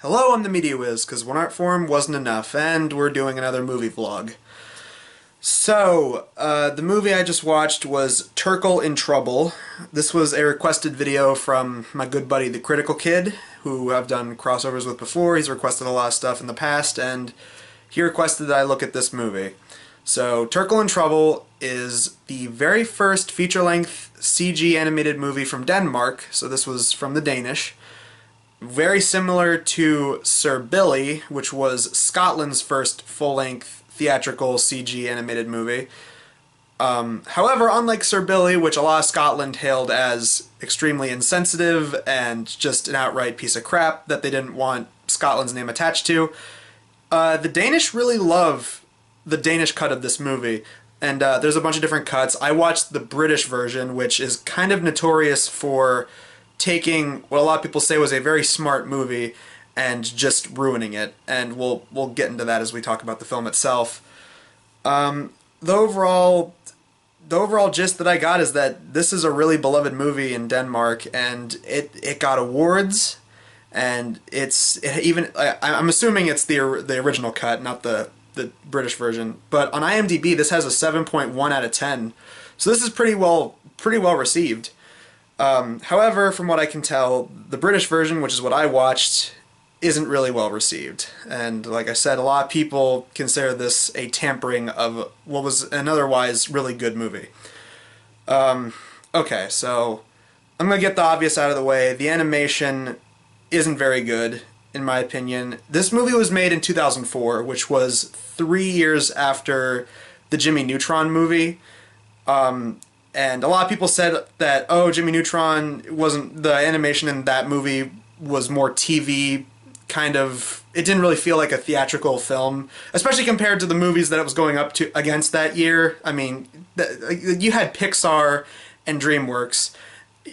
Hello, I'm the Media Wiz, because one art form wasn't enough, and we're doing another movie vlog. The movie I just watched was Terkel in Trouble. This was a requested video from my good buddy the Critical Kid, who I've done crossovers with before. He's requested a lot of stuff in the past, and he requested that I look at this movie. So, Terkel in Trouble is the very first feature-length CG animated movie from Denmark, so this was from the Danish. Very similar to Sir Billi, which was Scotland's first full-length theatrical CG animated movie. However, unlike Sir Billi, which a lot of Scotland hailed as extremely insensitive and just an outright piece of crap that they didn't want Scotland's name attached to, the Danish really love the Danish cut of this movie. And there's a bunch of different cuts. I watched the British version, which is kind of notorious for taking what a lot of people say was a very smart movie and just ruining it, and we'll get into that as we talk about the film itself. The overall gist that I got is that this is a really beloved movie in Denmark, and it got awards, and I'm assuming it's the original cut, not the British version. But on IMDb, this has a 7.1 out of 10, so this is pretty well received. However, from what I can tell, the British version, which is what I watched, isn't really well received. And like I said, a lot of people consider this a tampering of what was an otherwise really good movie. Okay, so I'm going to get the obvious out of the way. The animation isn't very good, in my opinion. This movie was made in 2004, which was 3 years after the Jimmy Neutron movie. And a lot of people said that, oh, Jimmy Neutron wasn't, the animation in that movie was more TV kind of, it didn't really feel like a theatrical film, especially compared to the movies that it was going up to against that year. I mean, you had Pixar and DreamWorks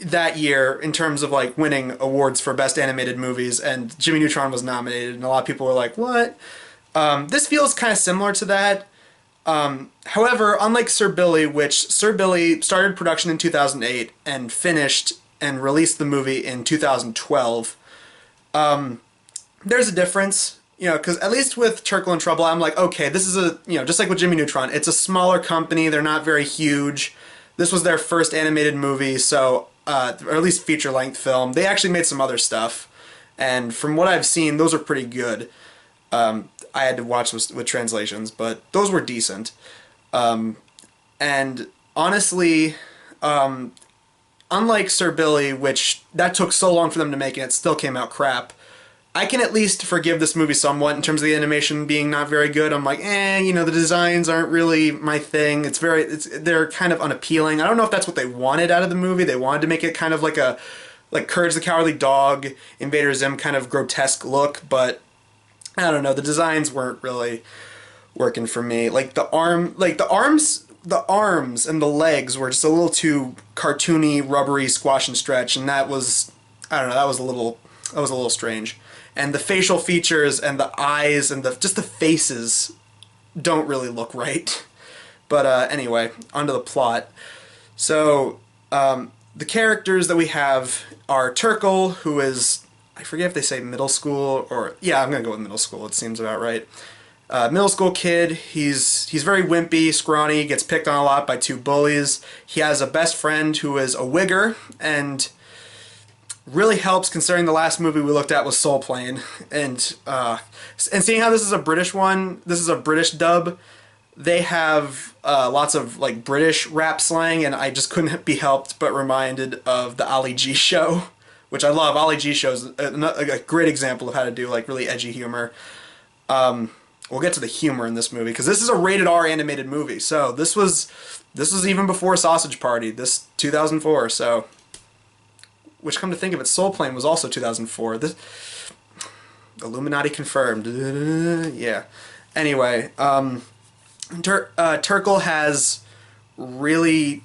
that year in terms of like winning awards for best animated movies, and Jimmy Neutron was nominated, and a lot of people were like, what? This feels kind of similar to that. However, unlike Sir Billi, which Sir Billi started production in 2008 and finished and released the movie in 2012, there's a difference, because at least with Terkel in Trouble, I'm like, okay, this is just like with Jimmy Neutron, it's a smaller company, they're not very huge. This was their first animated movie, so, or at least feature-length film. They actually made some other stuff, and from what I've seen, those are pretty good. I had to watch with translations, but those were decent. And honestly, unlike Sir Billi, which that took so long for them to make and it still came out crap, I can at least forgive this movie somewhat in terms of the animation being not very good. I'm like, the designs aren't really my thing. They're kind of unappealing. I don't know if that's what they wanted out of the movie. They wanted to make it kind of like Courage the Cowardly Dog, Invader Zim kind of grotesque look, but I don't know, the designs weren't really working for me. Like the arms and the legs were just a little too cartoony, rubbery, squash and stretch, and that was, I don't know, that was a little strange. And the facial features and the eyes and just the faces don't really look right. But anyway, onto the plot. So the characters that we have are Terkel, who is, I forget if they say middle school or, yeah, I'm gonna go with middle school, it seems about right. Middle school kid, he's very wimpy, scrawny, gets picked on a lot by two bullies. He has a best friend who is a wigger, and really helps considering the last movie we looked at was Soul Plane. And seeing how this is a British one, this is a British dub, they have lots of like British rap slang, and I just couldn't be helped but reminded of the Ali G show, which I love. Ali G shows a great example of how to do like really edgy humor. We'll get to the humor in this movie because this is a rated R animated movie. So this was even before Sausage Party, this 2004. So, which come to think of it, Soul Plane was also 2004. This Illuminati confirmed. Yeah. Anyway, Terkel has really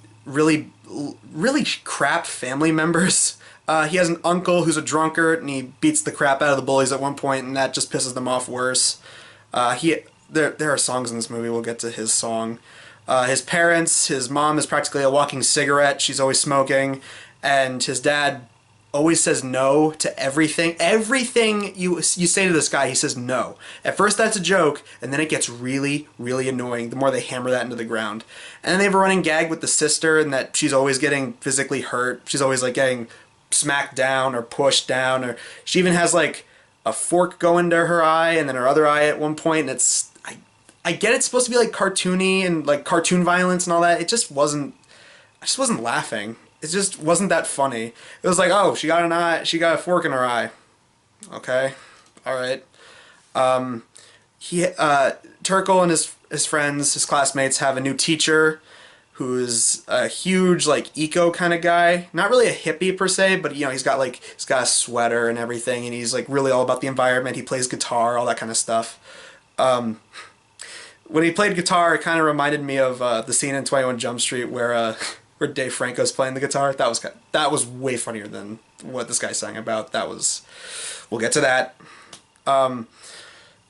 crap family members. He has an uncle who's a drunkard, and he beats the crap out of the bullies at one point, and that just pisses them off worse. There are songs in this movie, we'll get to his song. His parents, his mom is practically a walking cigarette, she's always smoking, and his dad always says no to everything. Everything you say to this guy, he says no. At first that's a joke, and then it gets really, really annoying the more they hammer that into the ground. And then they have a running gag with the sister, and that she's always getting physically hurt. She's always like getting smacked down or pushed down, or she even has like a fork go into her eye and then her other eye at one point, and it's I get it's supposed to be like cartoony and like cartoon violence and all that. It just wasn't. I just wasn't laughing. It just wasn't that funny. It was like, oh, she got an eye, she got a fork in her eye. Okay, all right. Terkel and his friends, his classmates, have a new teacher who's a huge like eco kind of guy. Not really a hippie per se, but you know he's got a sweater and everything, and he's like really all about the environment. He plays guitar, all that kind of stuff. When he played guitar, it kind of reminded me of the scene in 21 Jump Street where Dave Franco's playing the guitar. That was way funnier than what this guy sang about. We'll get to that.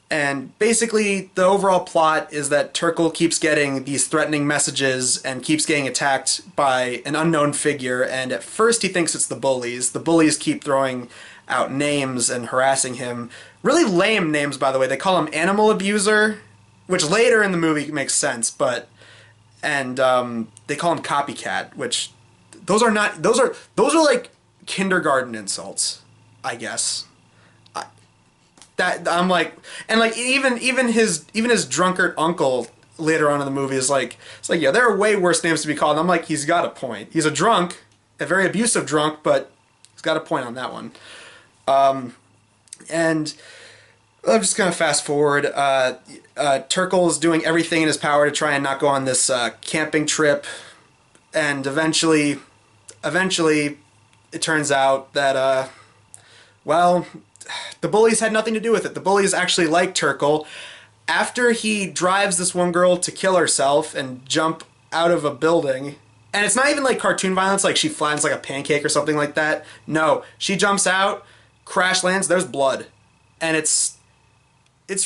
And basically, the overall plot is that Terkel keeps getting these threatening messages and keeps getting attacked by an unknown figure, and at first he thinks it's the bullies. The bullies keep throwing out names and harassing him. Really lame names, by the way. They call him Animal Abuser, which later in the movie makes sense, and they call him Copycat, which those are like kindergarten insults, I guess. I'm like, and like even his drunkard uncle later on in the movie is like, it's like, yeah, there are way worse names to be called. And I'm like, he's got a point. He's a drunk, a very abusive drunk, but he's got a point on that one. And I'm just gonna fast forward. Terkel is doing everything in his power to try and not go on this camping trip, and eventually, it turns out that well, the bullies had nothing to do with it. The bullies actually like Terkel. After he drives this one girl to kill herself and jump out of a building, and it's not even like cartoon violence, like she flattens like a pancake or something like that. No, she jumps out, crash lands, there's blood, and it's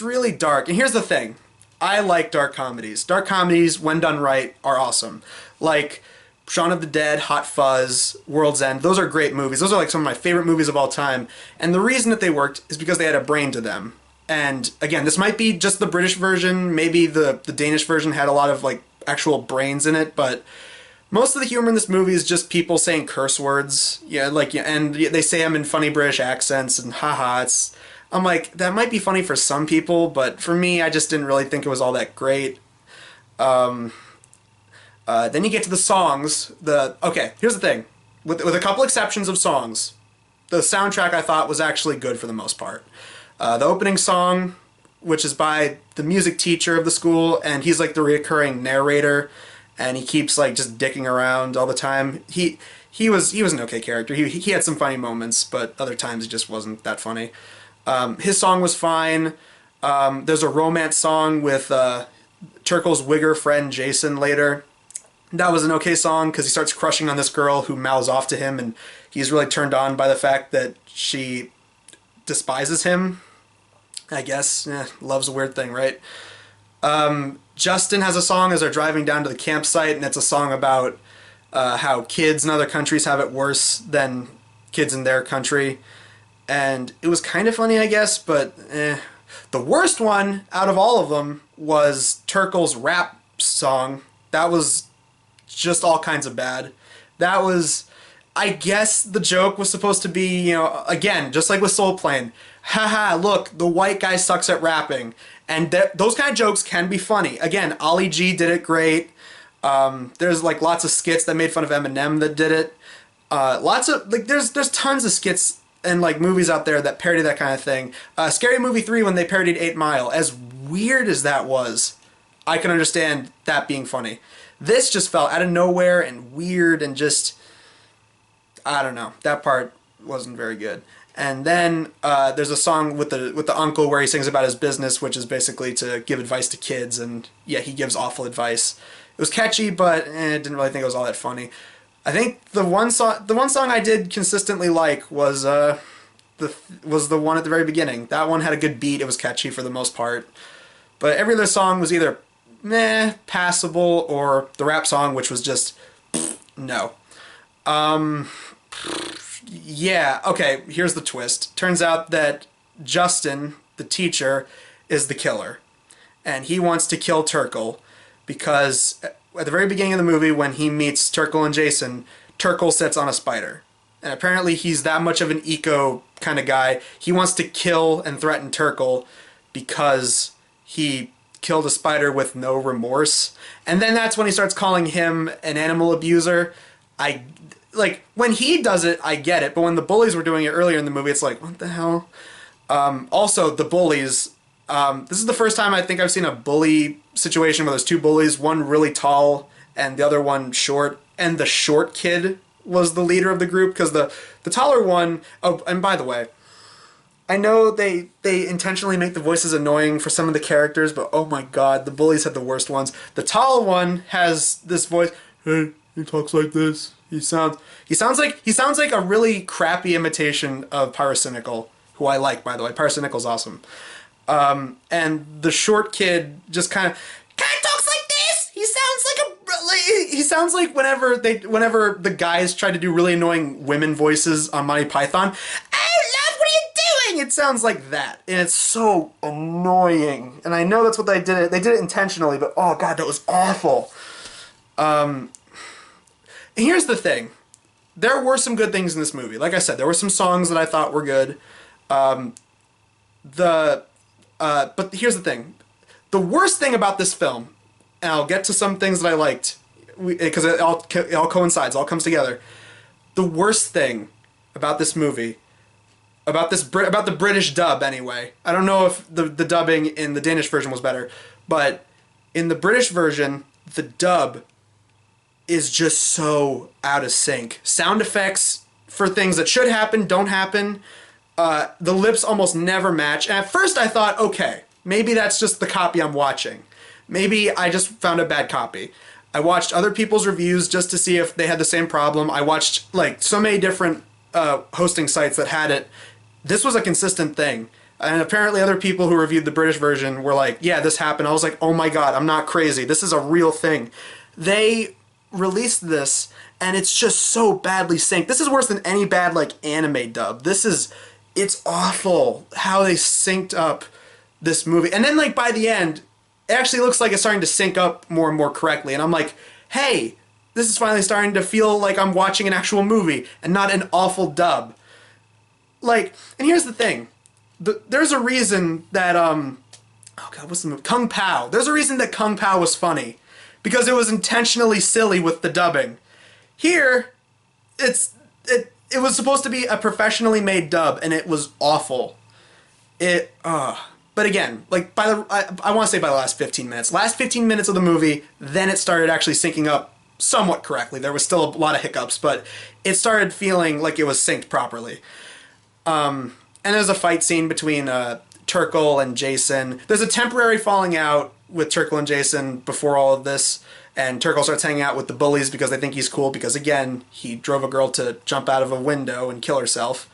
really dark. And here's the thing. I like dark comedies. Dark comedies, when done right, are awesome. Like Shaun of the Dead, Hot Fuzz, World's End. Those are great movies. Those are like some of my favorite movies of all time. And the reason that they worked is because they had a brain to them. And again, this might be just the British version. Maybe the Danish version had a lot of like actual brains in it, but most of the humor in this movie is just people saying curse words. Yeah, like, and they say them in funny British accents and haha. I'm like, that might be funny for some people, but for me, I just didn't really think it was all that great. Then you get to the songs. Okay, here's the thing. With a couple exceptions of songs, the soundtrack I thought was actually good for the most part. The opening song, which is by the music teacher of the school, and he's like the reoccurring narrator, and he keeps like just dicking around all the time. He was an okay character. He had some funny moments, but other times he just wasn't that funny. His song was fine. There's a romance song with Terkel's wigger friend Jason later. That was an okay song because he starts crushing on this girl who mouths off to him, and he's really turned on by the fact that she despises him. I guess. Love's a weird thing, right? Justin has a song as they're driving down to the campsite, and it's a song about how kids in other countries have it worse than kids in their country. And it was kind of funny, I guess, but The worst one out of all of them was Terkel's rap song. That was just all kinds of bad. That was, I guess the joke was supposed to be, you know, again, just like with Soul Plane. Haha, look, the white guy sucks at rapping. And those kind of jokes can be funny. Again, Ollie G did it great. There's like lots of skits that made fun of Eminem that did it. Lots of, like, there's tons of skits and like movies out there that parody that kind of thing. Scary Movie 3 when they parodied 8 Mile, as weird as that was, I can understand that being funny. This just felt out of nowhere and weird and just, I don't know, that part wasn't very good. And then there's a song with the uncle where he sings about his business, which is basically to give advice to kids, and yeah, he gives awful advice. It was catchy, but I didn't really think it was all that funny. I think the one song I did consistently like was the one at the very beginning. That one had a good beat. It was catchy for the most part, but every other song was either meh, passable, or the rap song, which was just no. Yeah, okay, here's the twist. Turns out that Justin, the teacher, is the killer. And he wants to kill Terkel because at the very beginning of the movie, when he meets Terkel and Jason, Terkel sits on a spider. And apparently he's that much of an eco kind of guy. He wants to kill and threaten Terkel because he killed a spider with no remorse. And then that's when he starts calling him an animal abuser. I like when he does it, I get it, but when the bullies were doing it earlier in the movie, it's like, what the hell? Also, the bullies. This is the first time I think I've seen a bully situation where there's two bullies, one really tall and the other one short, and the short kid was the leader of the group because the taller one. Oh, and by the way, I know they intentionally make the voices annoying for some of the characters, but oh my god, the bullies had the worst ones. The tall one has this voice. Hey, he talks like this. He sounds like a really crappy imitation of Pyrocynical, who I like, by the way. Pyrocynical's awesome. And the short kid just kind of talks like this. He sounds like whenever the guys try to do really annoying women voices on Monty Python. Oh, love, what are you doing? It sounds like that, and it's so annoying. And I know that's what they did. They did it intentionally, but oh god, that was awful. And here's the thing. There were some good things in this movie. Like I said, there were some songs that I thought were good. But here's the thing. The worst thing about this film, and I'll get to some things that I liked, because it all coincides, all comes together. The worst thing about this movie, about the British dub anyway. I don't know if the dubbing in the Danish version was better, but in the British version, the dub is just so out of sync. Sound effects for things that should happen don't happen. The lips almost never match. And at first I thought, okay, maybe that's just the copy I'm watching. Maybe I just found a bad copy. I watched other people's reviews just to see if they had the same problem. I watched like so many different hosting sites that had it. This was a consistent thing. And apparently other people who reviewed the British version were like, yeah, this happened. I was like, oh my god, I'm not crazy. This is a real thing. They released this and it's just so badly synced. This is worse than any bad like anime dub. It's awful how they synced up this movie. And then like by the end, it actually looks like it's starting to sync up more and more correctly. And I'm like, hey, this is finally starting to feel like I'm watching an actual movie and not an awful dub. Like, and here's the thing. There's a reason that, oh god, what's the movie? Kung Pao. There's a reason that Kung Pao was funny. Because it was intentionally silly with the dubbing. Here, it was supposed to be a professionally made dub, and it was awful. But again, like I want to say by the last 15 minutes. Last 15 minutes of the movie, then it started actually syncing up somewhat correctly. There was still a lot of hiccups, but it started feeling like it was synced properly. And there's a fight scene between Terkel and Jason. There's a temporary falling out with Terkel and Jason before all of this, and Terkel starts hanging out with the bullies because they think he's cool because, again, he drove a girl to jump out of a window and kill herself.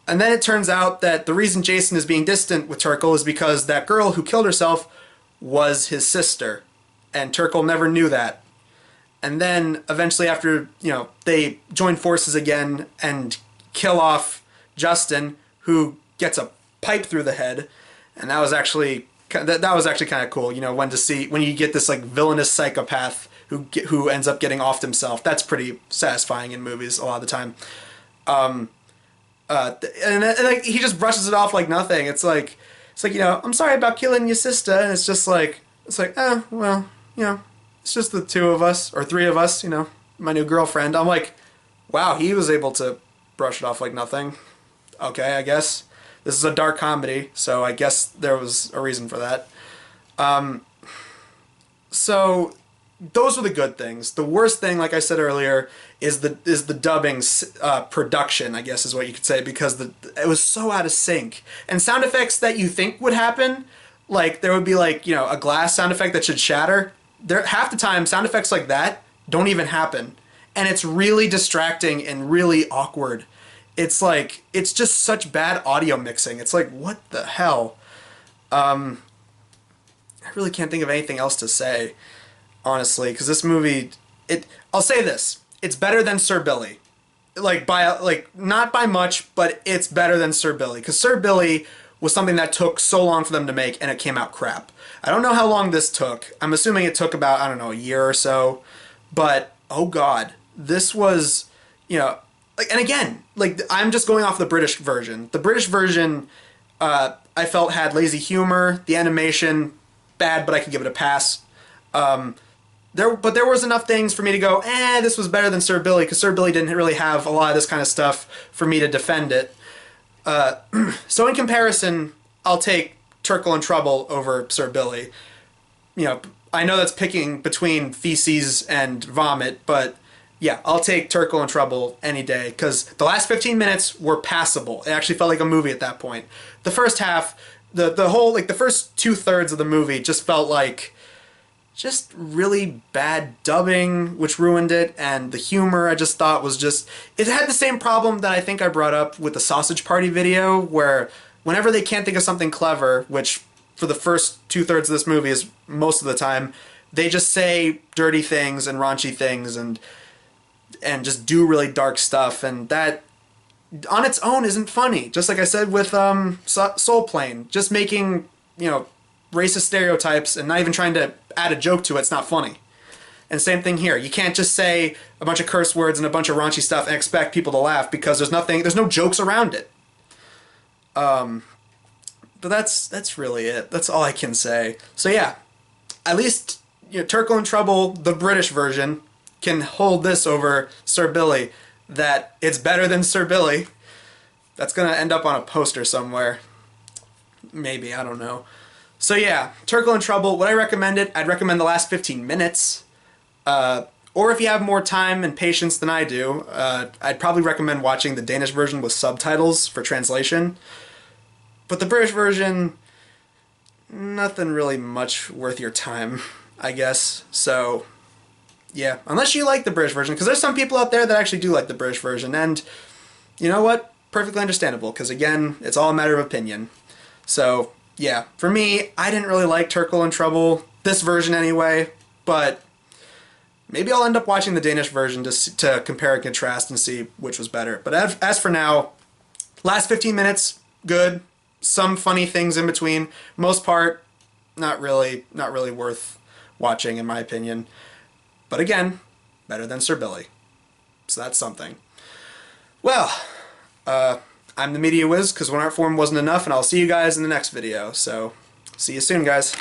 And then it turns out that the reason Jason is being distant with Terkel is because that girl who killed herself was his sister, and Terkel never knew that. And then, eventually after, they join forces again and kill off Justin, who gets a pipe through the head, and that was actually kind of cool. When you get this like villainous psychopath who ends up getting offed himself. That's pretty satisfying in movies a lot of the time. And like he just brushes it off like nothing. It's like I'm sorry about killing your sister, and it's well, it's just the two of us or three of us. My new girlfriend. I'm like, wow, he was able to brush it off like nothing. Okay, I guess. This is a dark comedy, so I guess there was a reason for that. So those are the good things. The worst thing, like I said earlier, is the dubbing's production, I guess is what you could say, because it was so out of sync. And sound effects that you think would happen, like there would be like, a glass sound effect that should shatter. Half the time, sound effects like that don't even happen. And it's really distracting and really awkward. It's just such bad audio mixing. It's like, what the hell? I really can't think of anything else to say, honestly, because this movie, I'll say this, it's better than Sir Billi. like not by much, but it's better than Sir Billi, because Sir Billi was something that took so long for them to make and it came out crap. I don't know how long this took. I'm assuming it took about, I don't know, a year or so. But oh god, this was, you know, like, and again, like, I'm just going off the British version. The British version, I felt had lazy humor. The animation, bad, but I could give it a pass. But there was enough things for me to go, this was better than Sir Billi, because Sir Billi didn't really have a lot of this kind of stuff for me to defend it. So in comparison, I'll take Terkel and Trouble over Sir Billi. You know, I know that's picking between feces and vomit, but yeah, I'll take Terkel and Trouble any day, because the last 15 minutes were passable. It actually felt like a movie at that point. The first half, the whole, like, the first 2/3 of the movie just felt like just really bad dubbing, which ruined it, and the humor I just thought was just... It had the same problem that I think I brought up with the Sausage Party video, where whenever they can't think of something clever, which for the first 2/3 of this movie is most of the time, they just say dirty things and raunchy things and just do really dark stuff, and that on its own isn't funny. Just like I said with Soul Plane, just making, you know, racist stereotypes and not even trying to add a joke to it, it's not funny. And same thing here. You can't just say a bunch of curse words and a bunch of raunchy stuff and expect people to laugh, because there's no jokes around it. But that's really it. That's all I can say. So yeah, at least, you know, Terkel and Trouble, the British version, can hold this over Sir Billi, that it's better than Sir Billi. That's gonna end up on a poster somewhere. Maybe, I don't know. So yeah, Terkel and Trouble, would I recommend it? I'd recommend the last 15 minutes. Or if you have more time and patience than I do, I'd probably recommend watching the Danish version with subtitles for translation. But the British version, nothing really much worth your time, I guess. So yeah, unless you like the British version, because there's some people out there that actually do like the British version, and you know what? Perfectly understandable, because again, it's all a matter of opinion. So yeah, for me, I didn't really like Terkel and Trouble, this version anyway, but maybe I'll end up watching the Danish version to compare and contrast and see which was better. But as for now, last 15 minutes, good. Some funny things in between. Most part, not really worth watching, in my opinion. But again, better than Sir Billi. So that's something. Well, I'm the Media Wiz, because one art form wasn't enough, and I'll see you guys in the next video. So, see you soon, guys.